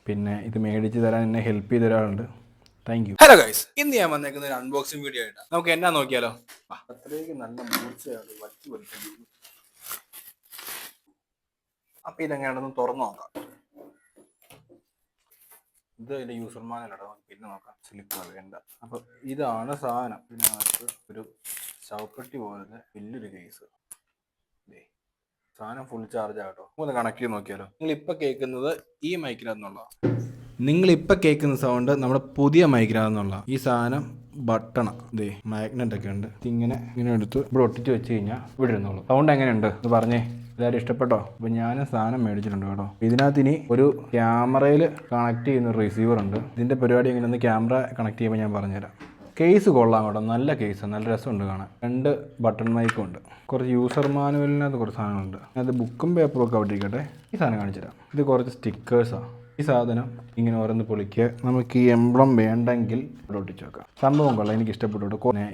പിന്നെ ഇത് മേടിച്ച് തരാൻ എന്നെ ഹെൽപ്പ് ചെയ്ത ഒരാളുണ്ട്. Thank you. ഹലോ ഗൈസ്, ഇന്ന് ഞാൻ വന്നേക്കുന്ന ഒരു അൺബോക്സിംഗ് വീഡിയോ ആയിട്ടാണ്. നമുക്ക് എന്നാ നോക്കിയാലോ? അത്രയ്ക്ക് നല്ല മൂർച്ചയാണ്, വറ്റി വലിക്കും. അപ്പൊ ഇതെങ്ങനെയാണെന്ന് തുറന്നു നോക്കാം. ഇത് അതിൻ്റെ യൂസർ മാനുവലാണ്, പിന്നെ നോക്കാം. സ്ലിപ്പ് വേണ്ട. അപ്പോൾ ഇതാണ് സാധനം. ഇതിനകത്ത് ഒരു ശവപ്പെട്ടി പോലത്തെ വലിയൊരു കേസ്. സാധനം ഫുൾ ചാർജ് ആട്ടോ. ഒന്ന് കണക്ട് ചെയ്ത് നോക്കിയാലോ. നിങ്ങളിപ്പോൾ കേൾക്കുന്നത് ഈ മൈക്കിലാണെന്നുള്ളതാണ്. നിങ്ങളിപ്പോൾ കേൾക്കുന്ന സൗണ്ട് നമ്മുടെ പുതിയ മൈക്കിലാണെന്നുള്ള. ഈ സാധനം ബട്ടണ മാഗ്നറ്റ് ഒക്കെ ഉണ്ട്. ഇങ്ങനെ എടുത്ത് ഇവിടെ ഒട്ടിച്ച് വെച്ച് കഴിഞ്ഞാൽ ഇവിടെ ഇരുന്നോളൂ. സൗണ്ട് എങ്ങനെയുണ്ട് എന്ന് പറഞ്ഞേ. എല്ലാവരും ഇഷ്ടപ്പെട്ടോ? അപ്പോൾ ഞാൻ സാധനം മേടിച്ചിട്ടുണ്ട് കേട്ടോ. ഇതിനകത്ത് ഇനി ഒരു ക്യാമറയിൽ കണക്ട് ചെയ്യുന്ന റിസീവർ ഉണ്ട്. ഇതിൻ്റെ പരിപാടി എങ്ങനെയൊന്ന് ക്യാമറ കണക്ട് ചെയ്യുമ്പോൾ ഞാൻ പറഞ്ഞുതരാം. കേസ് കൊള്ളാം കേട്ടോ, നല്ല കേസാണ്, നല്ല രസമുണ്ട് കാണാൻ. 2 ബട്ടൺ മൈക്കും ഉണ്ട്. കുറച്ച് യൂസർ മാനുവലിനകത്ത് കുറച്ച് സാധനങ്ങളുണ്ട്. അത് ബുക്കും പേപ്പറും ഒക്കെ അവിടെ ഇരിക്കട്ടെ. ഈ സാധനം കാണിച്ചു തരാം. ഇത് കുറച്ച് സ്റ്റിക്കേഴ്സാണ്. ഈ സാധനം ഇങ്ങനെ ഓരോന്ന് പൊളിക്കുക. നമുക്ക് ഈ എംബ്ലം വേണ്ടെങ്കിൽ ഇവിടെ ഒട്ടിച്ച് വെക്കാം. സംഭവം കൊള്ളാം, എനിക്ക് ഇഷ്ടപ്പെട്ടു.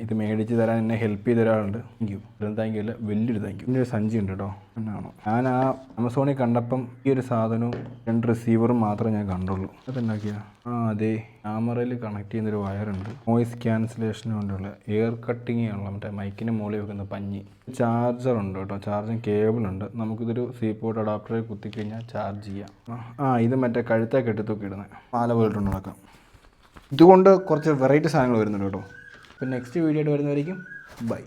ഇത് മേടിച്ച് തരാൻ എന്നെ ഹെൽപ്പ് ചെയ്ത ഒരാളുണ്ട്. Thank you. താങ്ക് യു അല്ല, വലിയൊരു താങ്ക് യു. ഇതിൻ്റെ ഒരു സഞ്ചി ഉണ്ട് കേട്ടോ. എന്നാണോ ഞാൻ ആ ആമസോണിൽ കണ്ടപ്പം ഈ ഒരു സാധനവും 2 റിസീവറും മാത്രമേ ഞാൻ കണ്ടുള്ളൂ. അതെന്നാക്കിയാ അതെ, ക്യാമറയിൽ കണക്ട് ചെയ്യുന്നൊരു വയറുണ്ട്. നോയിസ് ക്യാൻസലേഷന് വേണ്ടിയുള്ള എയർ കട്ടിങ് ആണല്ലോ, മറ്റേ മൈക്കിന് മുകളിൽ വെക്കുന്ന പഞ്ഞി. ചാർജർ ഉണ്ട് കേട്ടോ, ചാർജിങ് കേബിൾ ഉണ്ട്. നമുക്കിതൊരു സി പോർട്ട് അഡാപ്റ്ററിൽ കുത്തിക്കഴിഞ്ഞാൽ ചാർജ് ചെയ്യാം. ഇത് മറ്റേ കഴുത്തൊക്കെ എടുത്ത് തൂക്കി ഇടുന്നത്, മാല പോയിട്ട് നടക്കാം. ഇതുകൊണ്ട് കുറച്ച് വെറൈറ്റി സാധനങ്ങൾ വരുന്നുണ്ട് കേട്ടോ. അപ്പോൾ നെക്സ്റ്റ് വീഡിയോ ആയിട്ട് വരുന്നതായിരിക്കും. ബൈ.